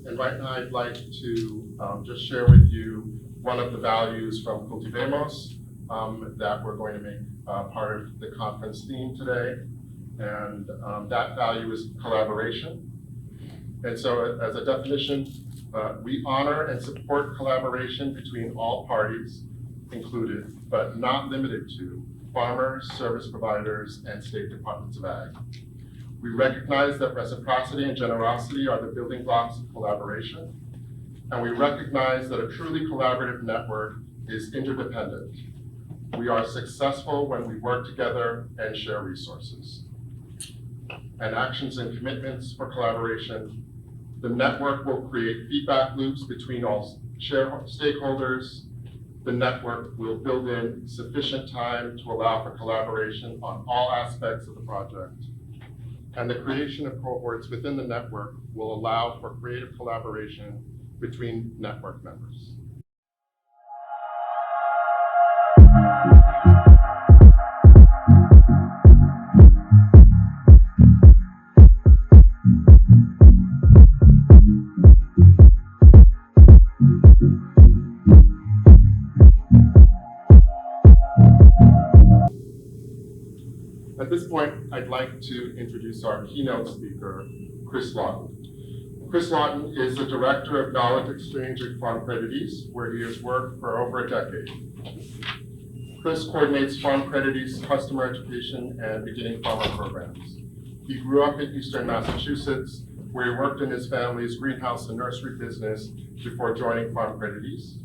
And right now I'd like to just share with you one of the values from Cultivemos that we're going to make part of the conference theme today. And that value is collaboration. And so as a definition, we honor and support collaboration between all parties included, but not limited to farmers, service providers, and state departments of ag. We recognize that reciprocity and generosity are the building blocks of collaboration, and we recognize that a truly collaborative network is interdependent. We are successful when we work together and share resources. And actions and commitments for collaboration, the network will create feedback loops between all stakeholders. The network will build in sufficient time to allow for collaboration on all aspects of the project. And the creation of cohorts within the network will allow for creative collaboration between network members. At this point, I'd like to introduce our keynote speaker, Chris Laughton. Chris Laughton is the Director of Knowledge Exchange at Farm Credit East, where he has worked for over a decade. Chris coordinates Farm Credit East's customer education and beginning farmer programs. He grew up in Eastern Massachusetts, where he worked in his family's greenhouse and nursery business before joining Farm Credit East.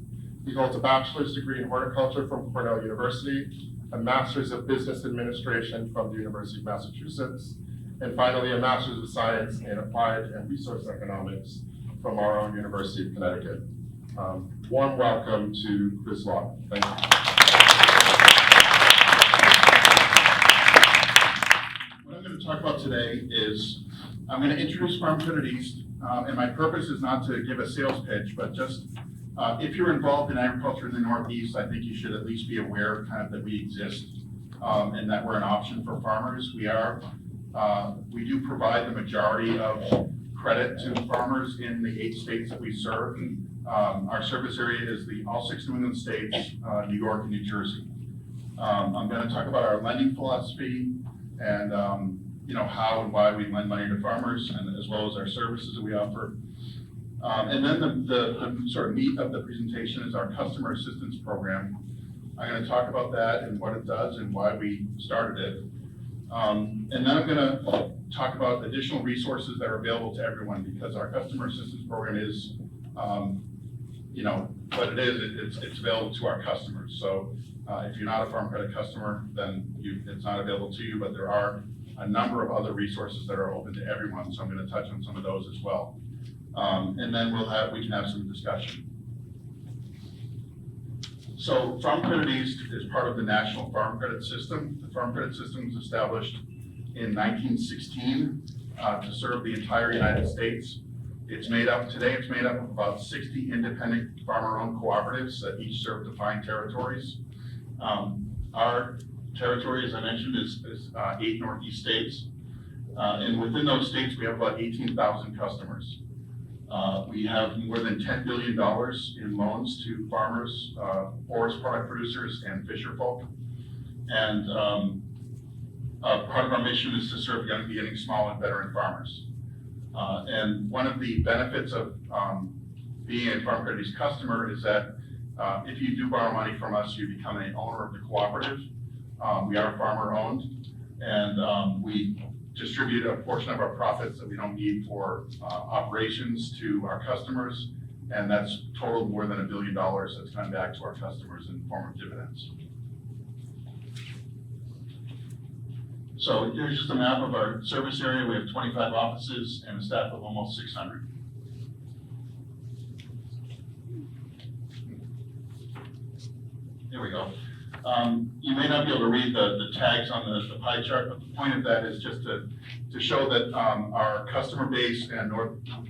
He holds a bachelor's degree in horticulture from Cornell University, a master's of business administration from the University of Massachusetts, and finally a master's of science in applied and resource economics from our own University of Connecticut. Warm welcome to Chris Laughton. Thank you. What I'm going to talk about today is I'm going to introduce Farm Credit East, and my purpose is not to give a sales pitch, but just if you're involved in agriculture in the Northeast, I think you should at least be aware kind of that we exist and that we're an option for farmers. We do provide the majority of credit to farmers in the 8 states that we serve. Our service area is all 6 New England states, New York and New Jersey. I'm going to talk about our lending philosophy and how and why we lend money to farmers, and as well as our services that we offer. And then the sort of meat of the presentation is our customer assistance program. I'm going to talk about that and what it does and why we started it. And then I'm going to talk about additional resources that are available to everyone, because our customer assistance program is, what it is, it's available to our customers. So if you're not a Farm Credit customer, then it's not available to you, but there are a number of other resources that are open to everyone. So I'm going to touch on some of those as well. And then we can have some discussion. So Farm Credit East is part of the National Farm Credit System. The Farm Credit System was established in 1916 to serve the entire United States. Today it's made up of about 60 independent farmer-owned cooperatives that each serve defined territories. Our territory, as I mentioned, is 8 Northeast states. And within those states, we have about 18,000 customers. We have more than $10 billion in loans to farmers, forest product producers, and fisher folk. And part of our mission is to serve young, beginning, small, and veteran farmers. And one of the benefits of being a Farm Credit East customer is that if you do borrow money from us, you become an owner of the cooperative. We are farmer-owned, and we distribute a portion of our profits that we don't need for operations to our customers, and that's totaled more than $1 billion that's come back to our customers in the form of dividends. So here's just a map of our service area. We have 25 offices and a staff of almost 600. Here we go. You may not be able to read the tags on the pie chart, but the point of that is just to show that our customer base and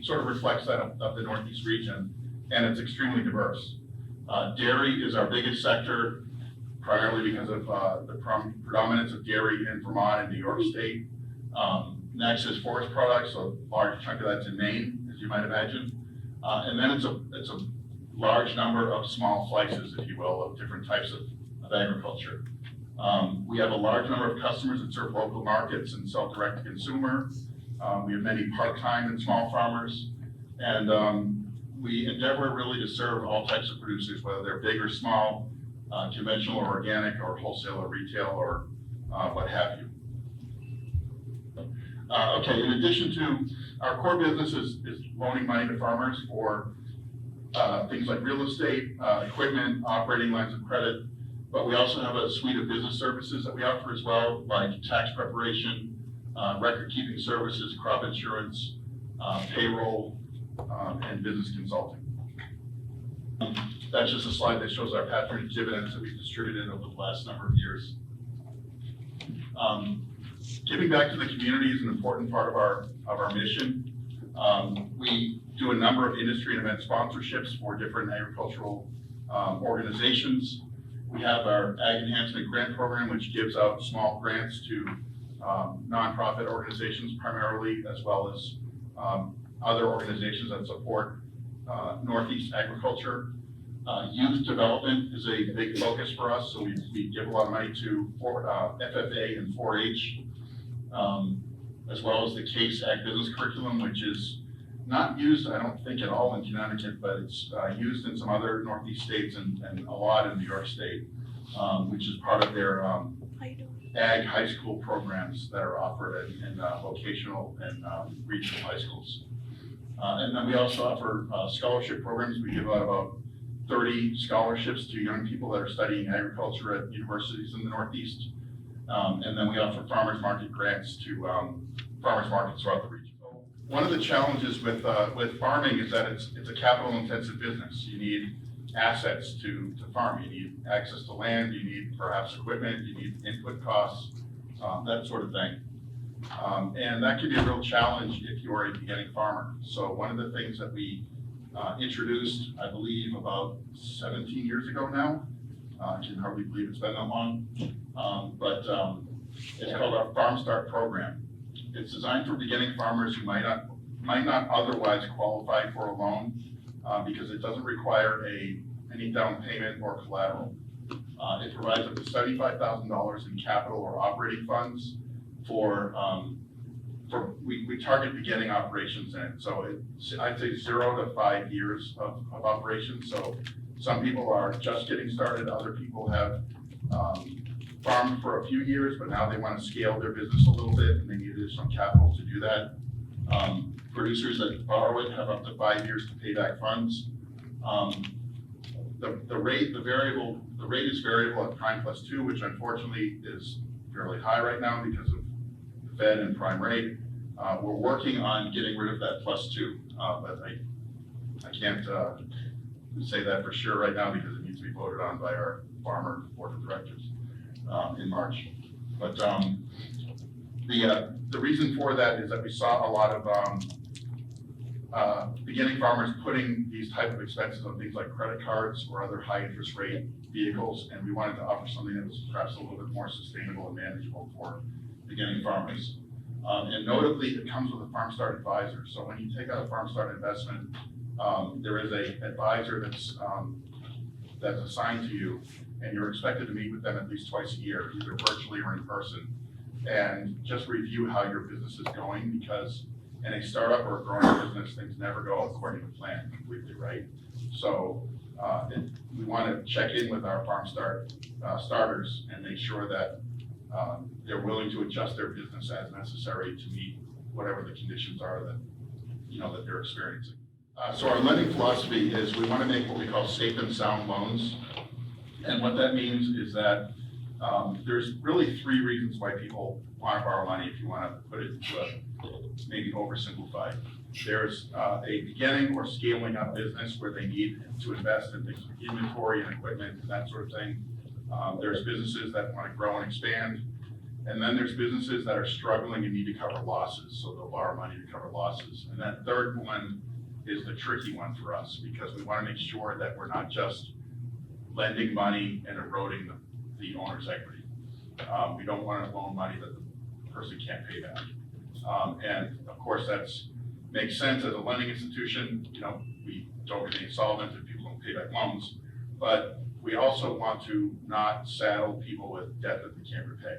sort of reflects that of the Northeast region, and it's extremely diverse. Dairy is our biggest sector, primarily because of the predominance of dairy in Vermont and New York State. Next is forest products, so a large chunk of that's in Maine, as you might imagine. And then it's a large number of small slices, if you will, of different types of agriculture. We have a large number of customers that serve local markets and sell direct to consumer. We have many part-time and small farmers. And we endeavor really to serve all types of producers, whether they're big or small, conventional or organic, or wholesale or retail, or what have you. Okay, in addition to our core business is loaning money to farmers for things like real estate, equipment, operating lines of credit, but we also have a suite of business services that we offer as well, like tax preparation, record-keeping services, crop insurance, payroll, and business consulting. That's just a slide that shows our patronage dividends that we've distributed over the last number of years. Giving back to the community is an important part of our mission. We do a number of industry and event sponsorships for different agricultural organizations. We have our Ag Enhancement Grant Program, which gives out small grants to nonprofit organizations primarily, as well as other organizations that support Northeast agriculture. Youth development is a big focus for us, so we give a lot of money to FFA and 4-H, as well as the CASE Ag Business Curriculum, which is not used, I don't think, at all in Connecticut, but it's used in some other Northeast states and a lot in New York State, which is part of their ag high school programs that are offered in vocational and regional high schools. And then we also offer scholarship programs. We give out about 30 scholarships to young people that are studying agriculture at universities in the Northeast. And then we offer farmers market grants to farmers markets throughout the region. One of the challenges with farming is that it's a capital intensive business. You need assets to farm. You need access to land, you need perhaps equipment, you need input costs, that sort of thing. And that can be a real challenge if you are a beginning farmer. So one of the things that we introduced, I believe, about 17 years ago now, I can hardly believe it's been that long, but it's called our Farm Start program. It's designed for beginning farmers who might not otherwise qualify for a loan because it doesn't require any down payment or collateral. It provides up to $75,000 in capital or operating funds we target beginning operations in it. So I'd say 0 to 5 years of operations. So some people are just getting started, other people have farmed for a few years, but now they want to scale their business a little bit and they need additional capital to do that. Producers that borrow it have up to 5 years to pay back funds. The rate is variable at prime plus 2, which unfortunately is fairly high right now because of the Fed and prime rate. We're working on getting rid of that plus 2, but I can't say that for sure right now because it needs to be voted on by our farmer board of directors in March. But the reason for that is that we saw a lot of beginning farmers putting these type of expenses on things like credit cards or other high interest rate vehicles, and we wanted to offer something that was perhaps a little bit more sustainable and manageable for beginning farmers. And notably, it comes with a Farm Start advisor. So when you take out a Farm Start investment, there is an advisor that's assigned to you, and you're expected to meet with them at least twice a year, either virtually or in person, and just review how your business is going, because in a startup or a growing business, things never go according to plan completely, right? So we want to check in with our Farm Start starters and make sure that they're willing to adjust their business as necessary to meet whatever the conditions are that they're experiencing. So our lending philosophy is we want to make what we call safe and sound loans. And what that means is that there's really 3 reasons why people want to borrow money, if you want to put it into a maybe oversimplified. There's a beginning or scaling up business where they need to invest in things like inventory and equipment and that sort of thing. There's businesses that want to grow and expand. And then there's businesses that are struggling and need to cover losses, so they'll borrow money to cover losses. And that third one is the tricky one for us, because we want to make sure that we're not just lending money and eroding the owner's equity. We don't want to loan money that the person can't pay back. And of course, that's makes sense as a lending institution. We don't get insolvent if people don't pay back loans, but we also want to not saddle people with debt that they can't repay.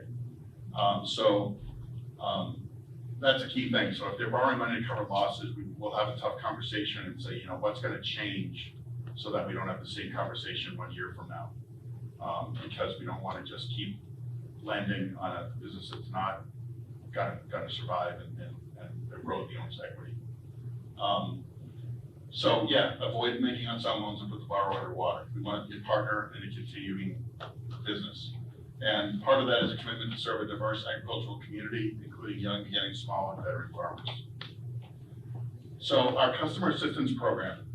That's a key thing. So if they're borrowing money to cover losses, we will have a tough conversation and say, what's going to change so that we don't have the same conversation 1 year from now. Because we don't want to just keep lending on a business that's not going to survive and erode the owner's equity. Avoid making unsound loans and put the borrower underwater. We want to be a partner in a continuing business. And part of that is a commitment to serve a diverse agricultural community, including young, beginning, small, and veteran farmers. So our customer assistance program,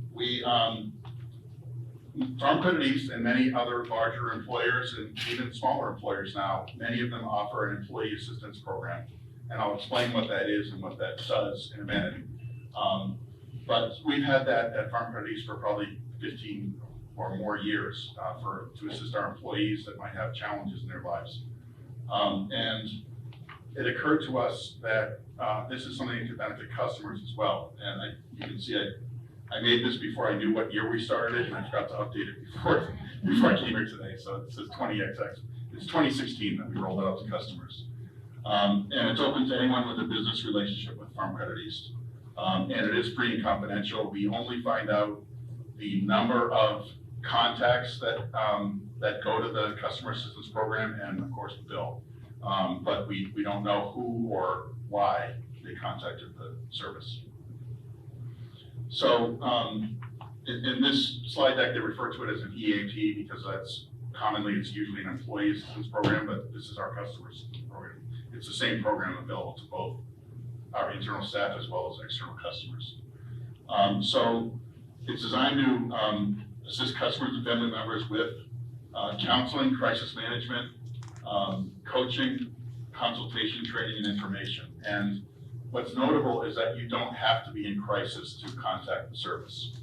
Farm Credit East and many other larger employers and even smaller employers now, many of them offer an employee assistance program. And I'll explain what that is and what that does in a minute. But we've had that at Farm Credit East for probably 15 or more years to assist our employees that might have challenges in their lives. And it occurred to us that this is something that could benefit customers as well. And you can see I made this before I knew what year we started, and I forgot to update it before I came here today. So it says 20XX. It's 2016 that we rolled it out to customers. And it's open to anyone with a business relationship with Farm Credit East. And it is free and confidential. We only find out the number of contacts that go to the customer assistance program and of course the bill. But we don't know who or why they contacted the service. So in this slide deck, they refer to it as an EAP because it's usually an employee assistance program, but this is our customer assistance program. It's the same program available to both our internal staff as well as external customers. So it's designed to assist customers and family members with counseling, crisis management, coaching, consultation, training, and information. And what's notable is that you don't have to be in crisis to contact the service.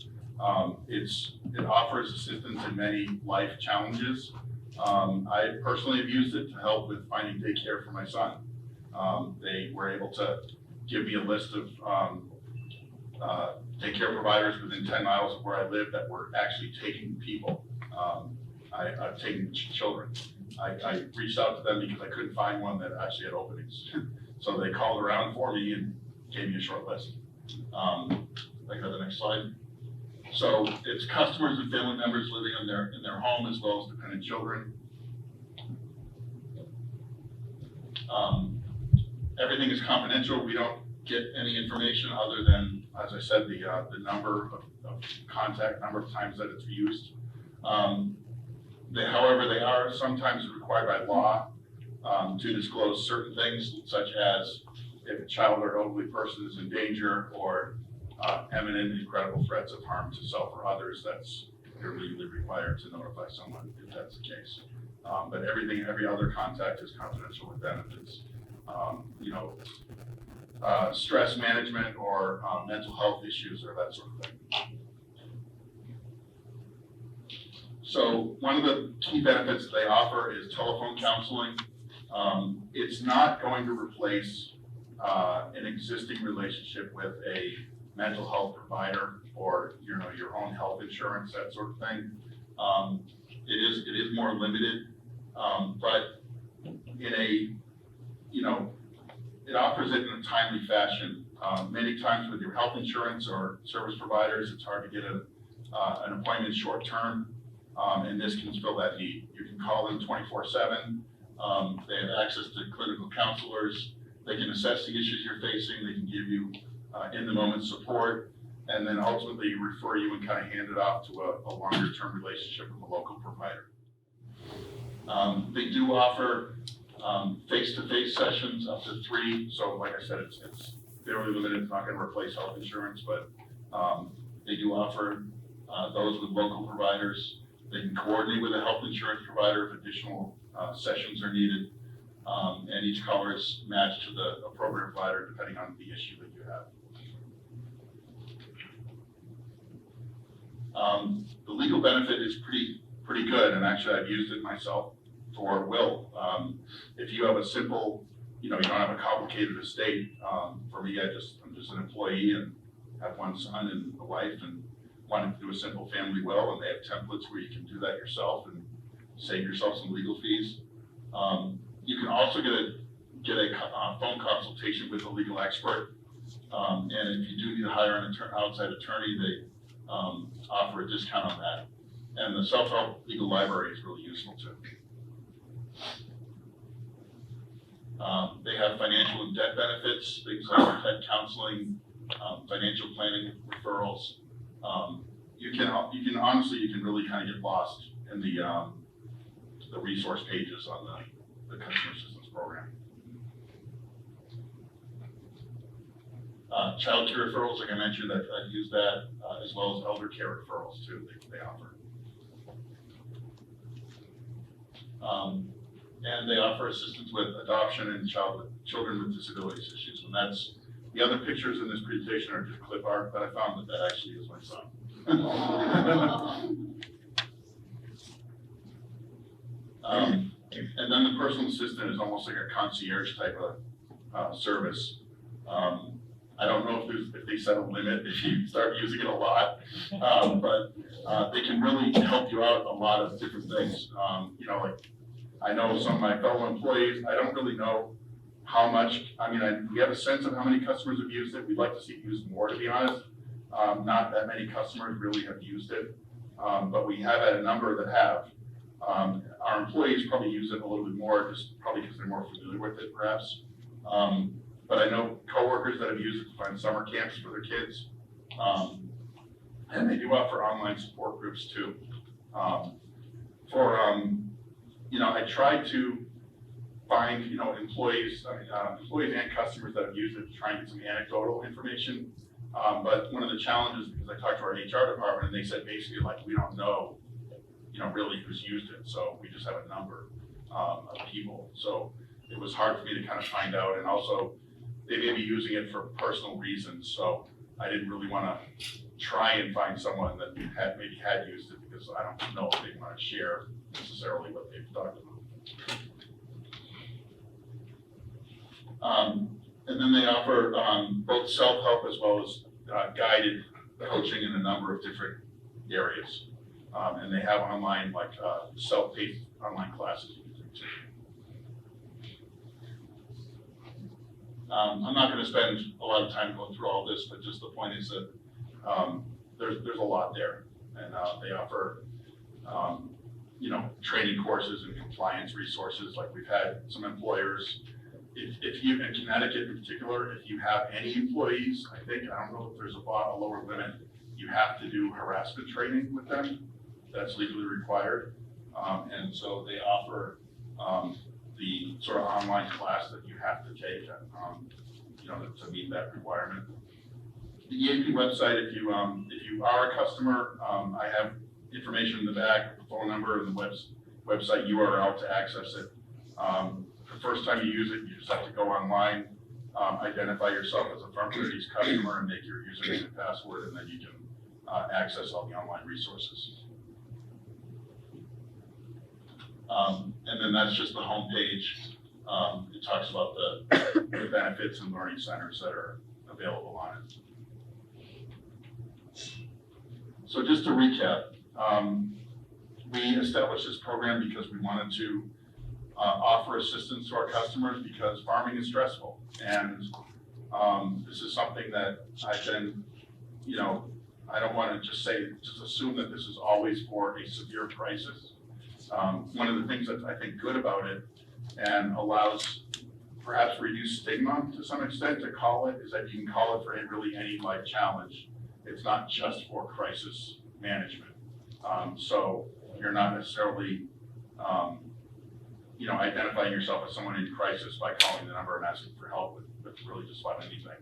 It offers assistance in many life challenges. I personally have used it to help with finding daycare for my son. They were able to give me a list of daycare providers within 10 miles of where I live that were actually taking people. I've taken children. I reached out to them because I couldn't find one that actually had openings. So they called around for me and gave me a short list. If I go to the next slide. So it's customers and family members living in their home as well as dependent children. Everything is confidential. We don't get any information other than, as I said, the number of contact, number of times that it's used. However, they are sometimes required by law to disclose certain things, such as if a child or elderly person is in danger or imminent and credible threats of harm to self or others. They're legally required to notify someone if that's the case. But every other contact is confidential with benefits. Stress management or mental health issues or that sort of thing. So one of the key benefits they offer is telephone counseling. It's not going to replace an existing relationship with a mental health provider or your own health insurance, that sort of thing. It is more limited, but it offers it in a timely fashion. Many times with your health insurance or service providers, it's hard to get an appointment short term, and this can fill that need. You can call them 24/7. They have access to clinical counselors. They can assess the issues you're facing. They can give you in-the-moment support, and then ultimately refer you and kind of hand it off to a longer-term relationship with a local provider. They do offer face-to-face sessions up to 3. So like I said, it's fairly limited. It's not going to replace health insurance, but they do offer those with local providers. They can coordinate with a health insurance provider if additional sessions are needed. And each caller is matched to the appropriate provider depending on the issue that you have. The legal benefit is pretty good, and actually I've used it myself for will. If you have a simple, you don't have a complicated estate. For me, I'm just an employee, and have one son and a wife and wanting to do a simple family will, and they have templates where you can do that yourself and save yourself some legal fees. You can also get a phone consultation with a legal expert. And if you do need to hire an outside attorney, they offer a discount on that. And the self-help legal library is really useful too. They have financial and debt benefits, things like debt counseling, financial planning referrals. You can honestly, you can really kind of get lost in the resource pages on the customer assistance program. Child care referrals, like I mentioned, I've used that, as well as elder care referrals too, they offer. And they offer assistance with adoption and children with disabilities issues. And that's, the other pictures in this presentation are just clip art, but I found that actually is my son. And then the personal assistant is almost like a concierge type of service. I don't know if they set a limit if you start using it a lot, but they can really help you out a lot of different things. You know, like I know some of my fellow employees, I don't really know how much, we have a sense of how many customers have used it. We'd like to see it used more, to be honest. Not that many customers really have used it, but we have had a number that have. Our employees probably use it a little bit more, just probably because they're more familiar with it, perhaps. But I know coworkers that have used it to find summer camps for their kids. And they do offer online support groups too. I tried to find, employees and customers that have used it to try and get some anecdotal information. But one of the challenges, because I talked to our HR department and they said basically like, we don't know, really who's used it. So we just have a number of people. So it was hard for me to kind of find out. And also they may be using it for personal reasons. So I didn't really want to try and find someone that maybe had used it, because I don't know if they want to share necessarily what they've talked about. And then they offer both self-help as well as guided coaching in a number of different areas. And they have online, like self-paced online classes you can take too. I'm not going to spend a lot of time going through all this, but just the point is that there's a lot there, and they offer training courses and compliance resources. Like we've had some employers, if you, in Connecticut in particular, if you have any employees, I don't know if there's a lower limit, you have to do harassment training with them. That's legally required. And so they offer the sort of online class that you have to take, to meet that requirement. The EAP website, if you are a customer, I have information in the back, the phone number, and the website URL to access it. The first time you use it, you just have to go online, identify yourself as a Farm Communities customer, and make your username and password, and then you can access all the online resources. And then that's just the home page. It talks about the benefits and learning centers that are available on it. So just to recap, we established this program because we wanted to offer assistance to our customers because farming is stressful. And this is something that I've been, I don't want to just assume that this is always for a severe crisis. One of the things that's, I think, good about it and allows perhaps reduced stigma to some extent to call it is that you can call it for really any life challenge. It's not just for crisis management. So you're not necessarily, identifying yourself as someone in crisis by calling the number and asking for help with really just about anything.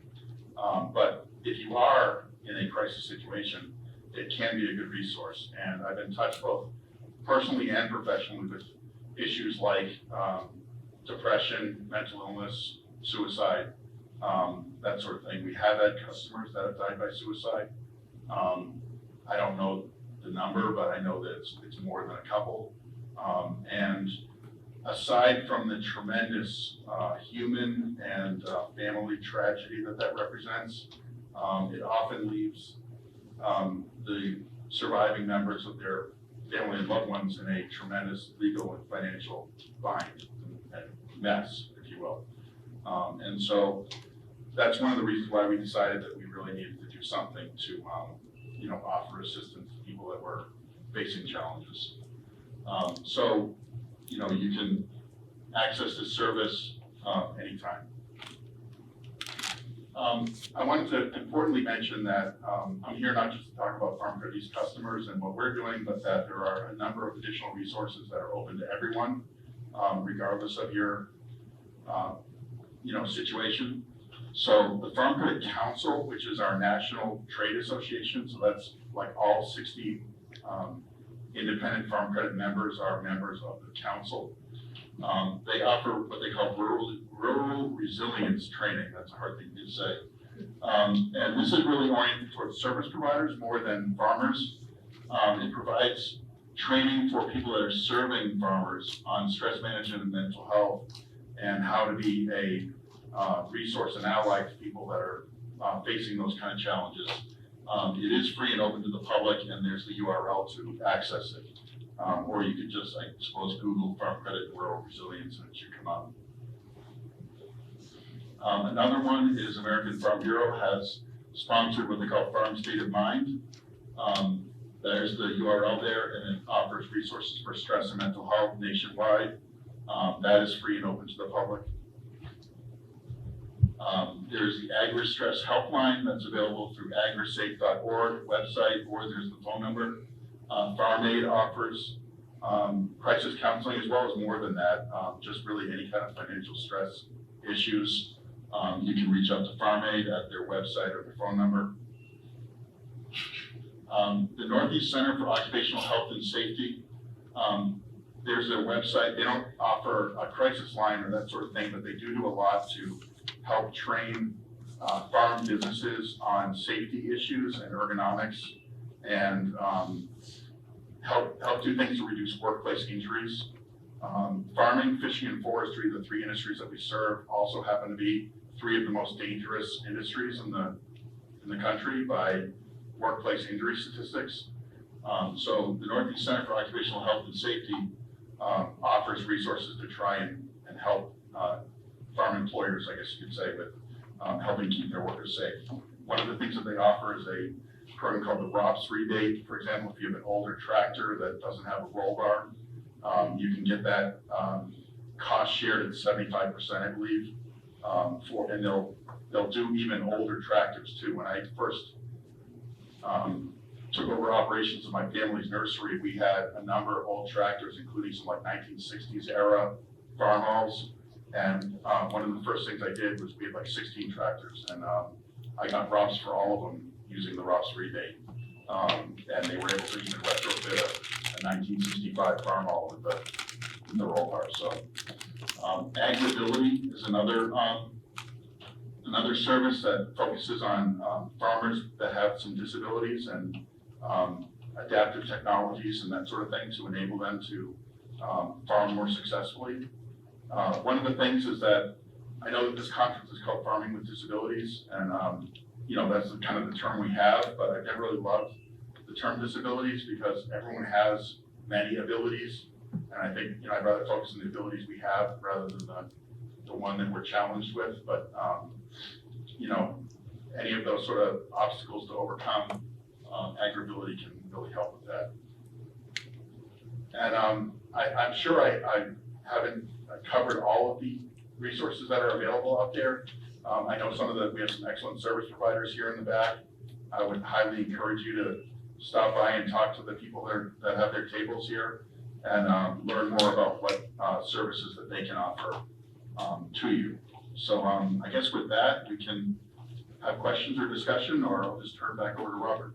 But if you are in a crisis situation, it can be a good resource. And I've been touched both personally and professionally with issues like depression, mental illness, suicide, that sort of thing. We have had customers that have died by suicide. I don't know the number, but I know that it's more than a couple. And aside from the tremendous human and family tragedy that represents, It often leaves the surviving members of their family and loved ones in a tremendous legal and financial bind and mess, if you will. And so that's one of the reasons why we decided that we really needed to do something to, offer assistance to people that were facing challenges. So, you can access this service anytime. I wanted to importantly mention that I'm here not just to talk about Farm Credit's customers and what we're doing, but that there are a number of additional resources that are open to everyone, regardless of your situation. So the Farm Credit Council, which is our national trade association, so that's like all 60 independent farm credit members are members of the council. They offer what they call rural resilience training. That's a hard thing to say. And this is really oriented towards service providers more than farmers. It provides training for people that are serving farmers on stress management and mental health and how to be a resource and ally to people that are facing those kind of challenges. It is free and open to the public, and there's the URL to access it. Or you could just, I suppose, Google Farm Credit Rural Resilience and it should come up. Another one is American Farm Bureau has sponsored what they call Farm State of Mind. There's the URL there, and it offers resources for stress and mental health nationwide. That is free and open to the public. There's the Agri-Stress Helpline that's available through agrisafe.org website, or there's the phone number. Farm Aid offers crisis counseling as well as more than that, just really any kind of financial stress issues. You can reach out to Farm Aid at their website or their phone number. The Northeast Center for Occupational Health and Safety, there's their website. They don't offer a crisis line or that sort of thing, but they do a lot to help train farm businesses on safety issues and ergonomics, and help do things to reduce workplace injuries. Farming, fishing, and forestry, the three industries that we serve, also happen to be three of the most dangerous industries in the country by workplace injury statistics. So the Northeast Center for Occupational Health and Safety offers resources to try and help farm employers, I guess you could say, with helping keep their workers safe. One of the things that they offer is a program called the ROPS rebate. For example, if you have an older tractor that doesn't have a roll bar, you can get that cost shared at 75%, I believe, and they'll do even older tractors too. When I first took over operations of my family's nursery, we had a number of old tractors, including some like 1960s era farm hauls. And one of the first things I did was we had like 16 tractors, and I got ROPS for all of them using the ROPS rebate. And they were able to even retrofit a 1965 farm haul with the roll bar. So Agribility is another service that focuses on farmers that have some disabilities and adaptive technologies and that sort of thing to enable them to farm more successfully. One of the things is that I know that this conference is called Farming with Disabilities, and that's kind of the term we have, but I never really loved the term disabilities because everyone has many abilities, and I think I'd rather focus on the abilities we have rather than the one that we're challenged with. But any of those sort of obstacles to overcome, Agribility can really help with that. And I'm sure I haven't covered all of the resources that are available out there. I know we have some excellent service providers here in the back. I would highly encourage you to stop by and talk to the people that have their tables here and learn more about what services that they can offer to you. So I guess with that, we can have questions or discussion, or I'll just turn it back over to Robert.